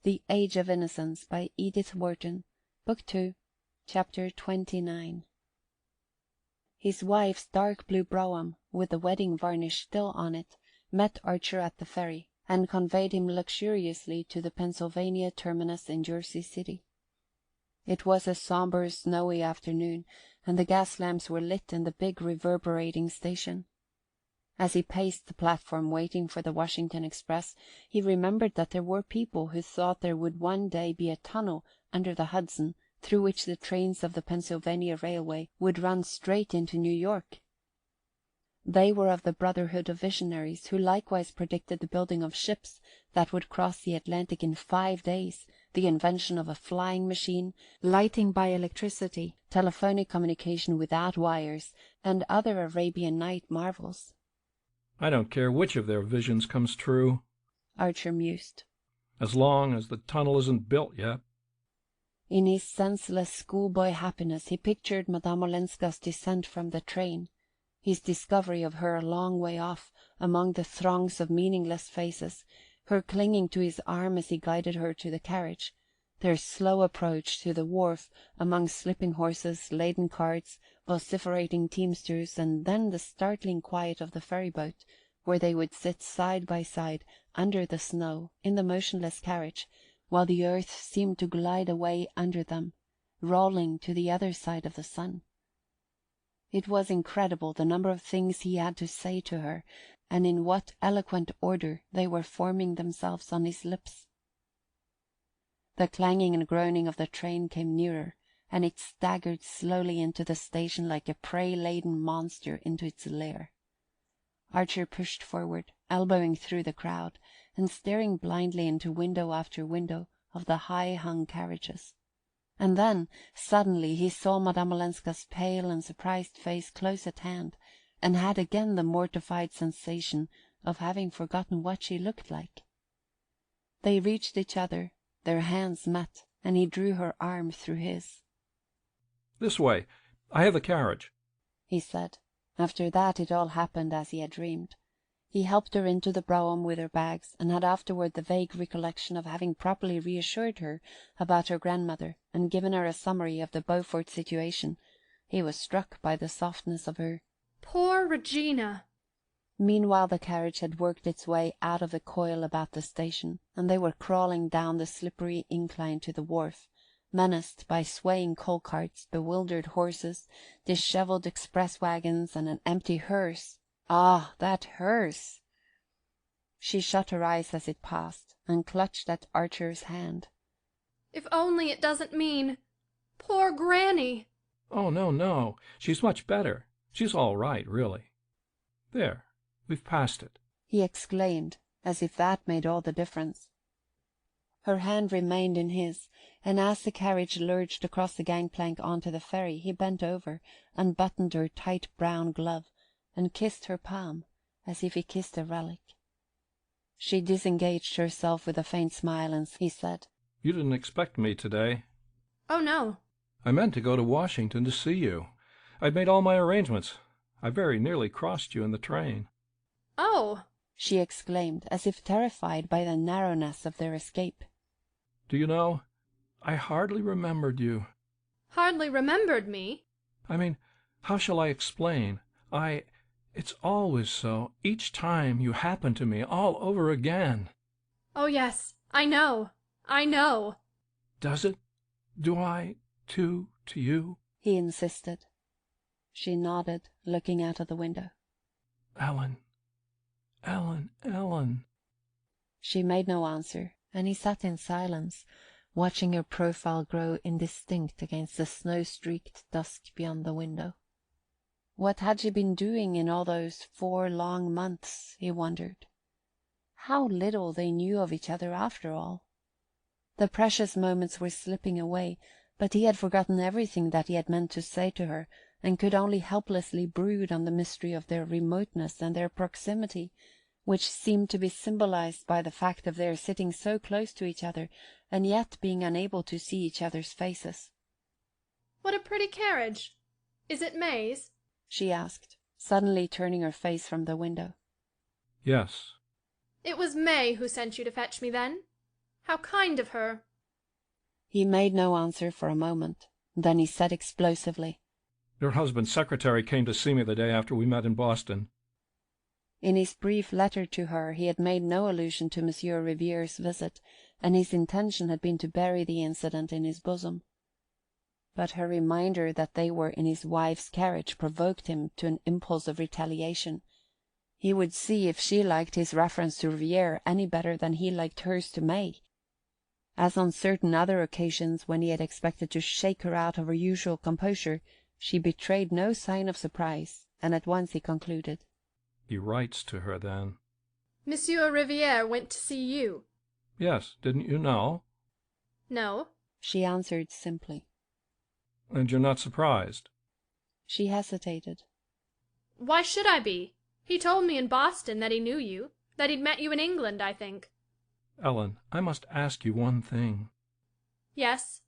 The Age of Innocence by Edith Wharton, Book 2, Chapter 29. His wife's dark blue brougham, with the wedding varnish still on it, met Archer at the ferry, and conveyed him luxuriously to the Pennsylvania terminus in Jersey City. It was a sombre, snowy afternoon, and the gas lamps were lit in the big reverberating station. As he paced the platform waiting for the Washington express, he remembered that there were people who thought there would one day be a tunnel under the Hudson through which the trains of the Pennsylvania Railway would run straight into New York. They were of the brotherhood of visionaries, who likewise predicted the building of ships that would cross the Atlantic in 5 days, the invention of a flying machine, lighting by electricity, telephonic communication without wires, and other Arabian Night marvels. I don't care which of their visions comes true, Archer mused, as long as the tunnel isn't built yet. In his senseless schoolboy happiness he pictured Madame Olenska's descent from the train, his discovery of her a long way off among the throngs of meaningless faces, her clinging to his arm as he guided her to the carriage, their slow approach to the wharf among slipping horses, laden carts, vociferating teamsters, and then the startling quiet of the ferry-boat, where they would sit side by side under the snow in the motionless carriage, while the earth seemed to glide away under them, rolling to the other side of the sun. It was incredible the number of things he had to say to her, and in what eloquent order they were forming themselves on his lips. The clanging and groaning of the train came nearer, and it staggered slowly into the station like a prey-laden monster into its lair. Archer pushed forward, elbowing through the crowd, and staring blindly into window after window of the high-hung carriages. And then, suddenly, he saw Madame Olenska's pale and surprised face close at hand, and had again the mortified sensation of having forgotten what she looked like. They reached each other, their hands met, and he drew her arm through his. "This way. I have the carriage," he said. After that it all happened as he had dreamed. He helped her into the brougham with her bags, and had afterward the vague recollection of having properly reassured her about her grandmother and given her a summary of the Beaufort situation. He was struck by the softness of her "Poor Regina!" Meanwhile the carriage had worked its way out of the coil about the station, and they were crawling down the slippery incline to the wharf, menaced by swaying coal carts, bewildered horses, dishevelled express wagons, and an empty hearse. Ah, that hearse! She shut her eyes as it passed, and clutched at Archer's hand. "If only it doesn't mean poor Granny!" "Oh, no, no. She's much better. She's all right, really. There, we've passed it," he exclaimed, as if that made all the difference. Her hand remained in his, and as the carriage lurched across the gangplank onto the ferry, he bent over, unbuttoned her tight brown glove, and kissed her palm, as if he kissed a relic. She disengaged herself with a faint smile, and he said, "You didn't expect me today." "Oh, no." "I meant to go to Washington to see you. I'd made all my arrangements. I very nearly crossed you in the train." "Oh!" she exclaimed, as if terrified by the narrowness of their escape. "Do you know, I hardly remembered you." "Hardly remembered me?" "I mean, how shall I explain? It's always so, each time you happen to me, all over again." "Oh, yes, I know, I know." "Does it? Do I, too, to you?" he insisted. She nodded, looking out of the window. "Ellen, Ellen, Ellen." She made no answer, and he sat in silence, watching her profile grow indistinct against the snow-streaked dusk beyond the window. What had she been doing in all those 4 long months, he wondered. How little they knew of each other after all. The precious moments were slipping away, but he had forgotten everything that he had meant to say to her, and could only helplessly brood on the mystery of their remoteness and their proximity, which seemed to be symbolized by the fact of their sitting so close to each other and yet being unable to see each other's faces. "What a pretty carriage! Is it May's?" she asked, suddenly turning her face from the window. "Yes." "It was May who sent you to fetch me, then? How kind of her. He made no answer for a moment. Then he said explosively, Your husband's secretary came to see me the day after we met in Boston. In his brief letter to her he had made no allusion to Monsieur Riviere's visit, and his intention had been to bury the incident in his bosom. But her reminder that they were in his wife's carriage provoked him to an impulse of retaliation. He would see if she liked his reference to Riviere any better than he liked hers to May. As on certain other occasions when he had expected to shake her out of her usual composure, she betrayed no sign of surprise, and at once he concluded. He writes to her, then. Monsieur Riviere went to see you. Yes, didn't you know? No. She answered simply. And you're not surprised? She hesitated. Why should I be? He told me in Boston that he knew you, that he'd met you in England, I think. Ellen, I must ask you one thing. Yes.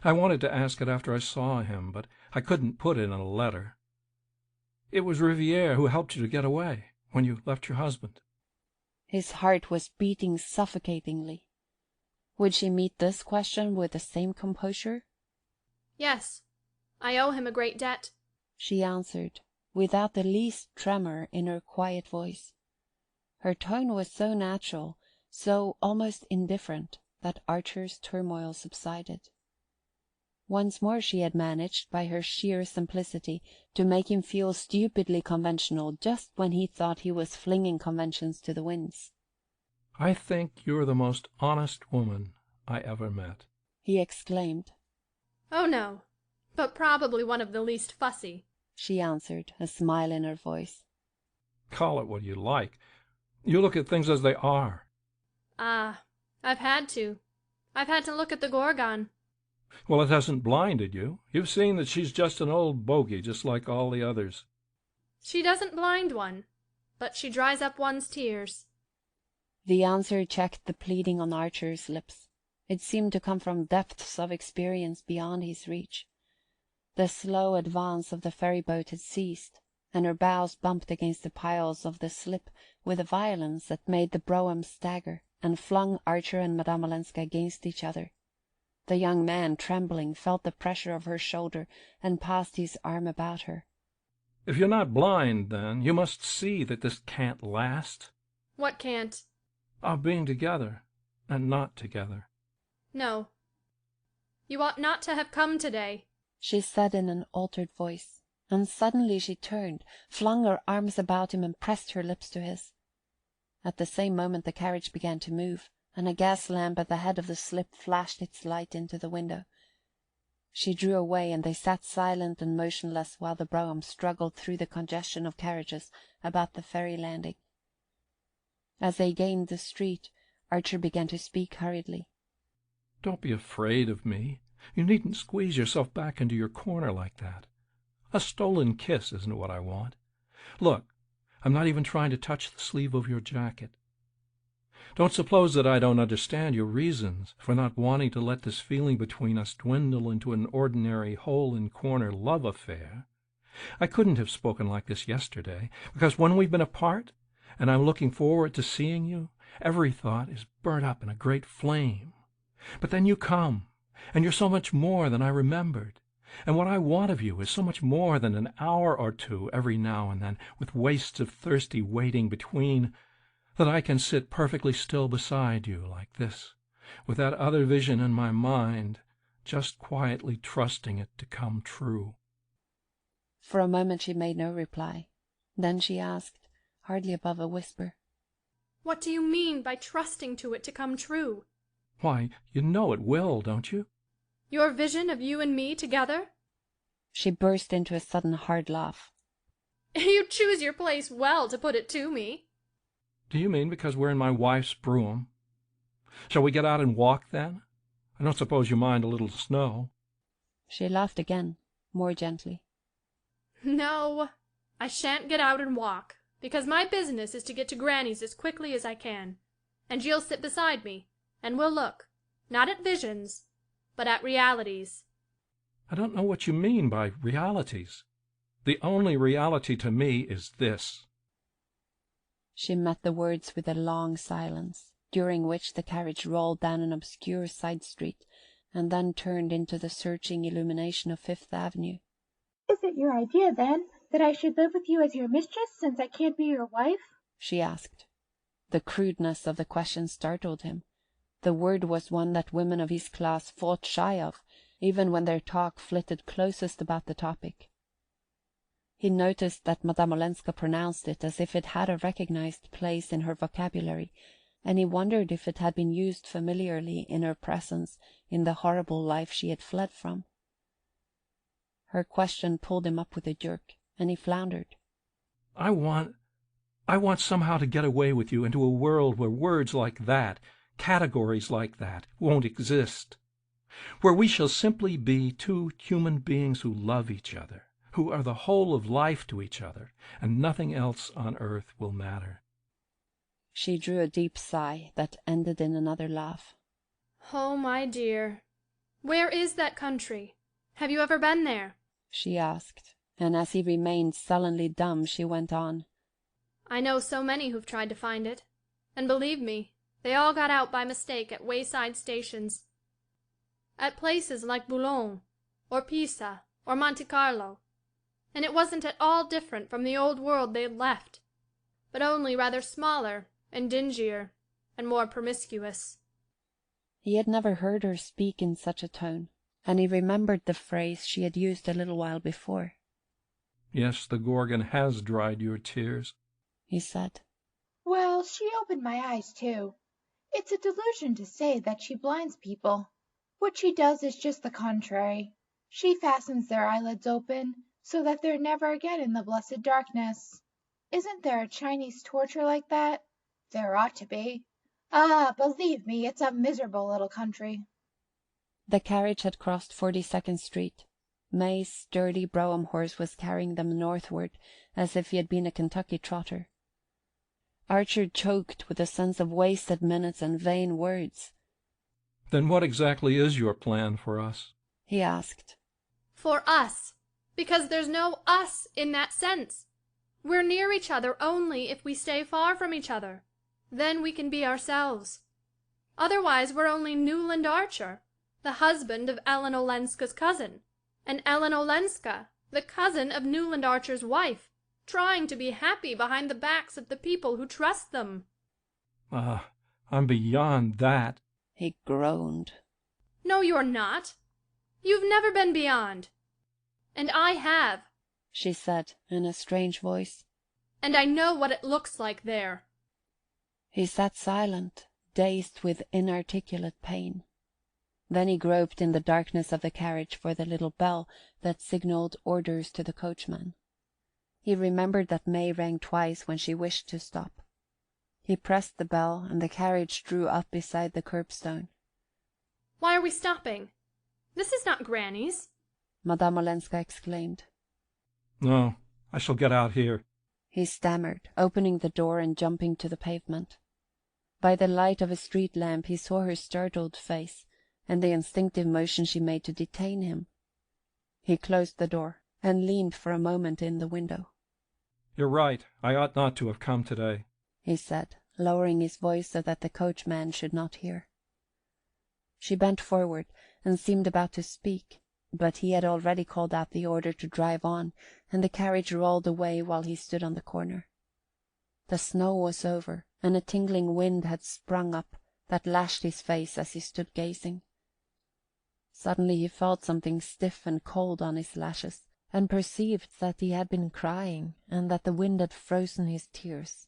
I wanted to ask it after I saw him, but I couldn't put it in a letter. It was Riviere who helped you to get away when you left your husband. His heart was beating suffocatingly. Would she meet this question with the same composure? Yes. I owe him a great debt, she answered, without the least tremor in her quiet voice. Her tone was so natural, so almost indifferent, that Archer's turmoil subsided. Once more she had managed, by her sheer simplicity, to make him feel stupidly conventional just when he thought he was flinging conventions to the winds. I think you're the most honest woman I ever met, he exclaimed. Oh, no, but probably one of the least fussy, she answered, a smile in her voice. Call it what you like. You look at things as they are. Ah, I've had to. I've had to look at the Gorgon. Well, it hasn't blinded you. You've seen that she's just an old bogey, just like all the others. She doesn't blind one, but she dries up one's tears. The answer checked the pleading on Archer's lips. It seemed to come from depths of experience beyond his reach. The slow advance of the ferry-boat had ceased, and her bows bumped against the piles of the slip with a violence that made the brougham stagger, and flung Archer and Madame Olenska against each other. The young man, trembling, felt the pressure of her shoulder, and passed his arm about her. If you're not blind, then, you must see that this can't last. What can't? Our being together, and not together. No. You ought not to have come today, she said in an altered voice, and suddenly she turned, flung her arms about him, and pressed her lips to his. At the same moment the carriage began to move, and a gas lamp at the head of the slip flashed its light into the window. She drew away, and they sat silent and motionless while the brougham struggled through the congestion of carriages about the ferry landing. As they gained the street, Archer began to speak hurriedly. Don't be afraid of me. You needn't squeeze yourself back into your corner like that. A stolen kiss isn't what I want. Look, I'm not even trying to touch the sleeve of your jacket. Don't suppose that I don't understand your reasons for not wanting to let this feeling between us dwindle into an ordinary hole-in-corner love affair. I couldn't have spoken like this yesterday, because when we've been apart, and I'm looking forward to seeing you, every thought is burnt up in a great flame. But then you come, and you're so much more than I remembered, and what I want of you is so much more than an hour or two every now and then, with wastes of thirsty waiting between, that I can sit perfectly still beside you like this, with that other vision in my mind, just quietly trusting it to come true. For a moment she made no reply. Then she asked, hardly above a whisper, What do you mean by trusting to it to come true? Why, you know it will, don't you? Your vision of you and me together? She burst into a sudden hard laugh. You choose your place well to put it to me. Do you mean because we're in my wife's brougham? Shall we get out and walk, then? I don't suppose you mind a little snow. She laughed again, more gently. No, I shan't get out and walk, because my business is to get to Granny's as quickly as I can, and you'll sit beside me, and we'll look, not at visions, but at realities. I don't know what you mean by realities. The only reality to me is this. She met the words with a long silence, during which the carriage rolled down an obscure side street and then turned into the searching illumination of Fifth Avenue. "Is it your idea, then, that I should live with you as your mistress, since I can't be your wife?" she asked. The crudeness of the question startled him. The word was one that women of his class fought shy of, even when their talk flitted closest about the topic. He noticed that Madame Olenska pronounced it as if it had a recognized place in her vocabulary, and he wondered if it had been used familiarly in her presence in the horrible life she had fled from. Her question pulled him up with a jerk, and he floundered. I want somehow to get away with you into a world where words like that, categories like that, won't exist. Where we shall simply be two human beings who love each other, who are the whole of life to each other, and nothing else on earth will matter. She drew a deep sigh that ended in another laugh. Oh, my dear, where is that country? Have you ever been there? She asked, and as he remained sullenly dumb, she went on. I know so many who've tried to find it, and believe me, they all got out by mistake at wayside stations. At places like Boulogne, or Pisa, or Monte Carlo, and it wasn't at all different from the old world they'd left, but only rather smaller and dingier and more promiscuous. He had never heard her speak in such a tone, and he remembered the phrase she had used a little while before. Yes, the Gorgon has dried your tears, he said. "Well, she opened my eyes, too. It's a delusion to say that she blinds people. What she does is just the contrary. She fastens their eyelids open, so that they're never again in the blessed darkness. Isn't there a Chinese torture like that? There ought to be. Ah, believe me, it's a miserable little country." The carriage had crossed 42nd Street. May's sturdy brougham horse was carrying them northward, as if he had been a Kentucky trotter. Archer choked with a sense of wasted minutes and vain words. Then what exactly is your plan for us? He asked. For us, because there's no us in that sense. We're near each other only if we stay far from each other. Then we can be ourselves. Otherwise we're only Newland Archer, the husband of Ellen Olenska's cousin, and Ellen Olenska, the cousin of Newland Archer's wife, trying to be happy behind the backs of the people who trust them. I'm beyond that. He groaned. No, you're not. You've never been beyond. And I have, she said in a strange voice. And I know what it looks like there. He sat silent, dazed with inarticulate pain. Then he groped in the darkness of the carriage for the little bell that signalled orders to the coachman. He remembered that May rang twice when she wished to stop. He pressed the bell, and the carriage drew up beside the curbstone. Why are we stopping? This is not Granny's, Madame Olenska exclaimed. No, I shall get out here, he stammered, opening the door and jumping to the pavement. By the light of a street lamp he saw her startled face, and the instinctive motion she made to detain him. He closed the door, and leaned for a moment in the window. You're right, I ought not to have come today, he said, lowering his voice so that the coachman should not hear. She bent forward, and seemed about to speak, but he had already called out the order to drive on, and the carriage rolled away while he stood on the corner. The snow was over, and a tingling wind had sprung up that lashed his face as he stood gazing. Suddenly he felt something stiff and cold on his lashes, and perceived that he had been crying, and that the wind had frozen his tears.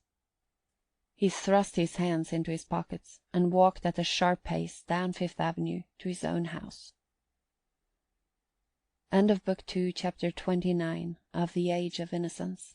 He thrust his hands into his pockets, and walked at a sharp pace down Fifth Avenue to his own house. End of Book 2, Chapter 29 of The Age of Innocence.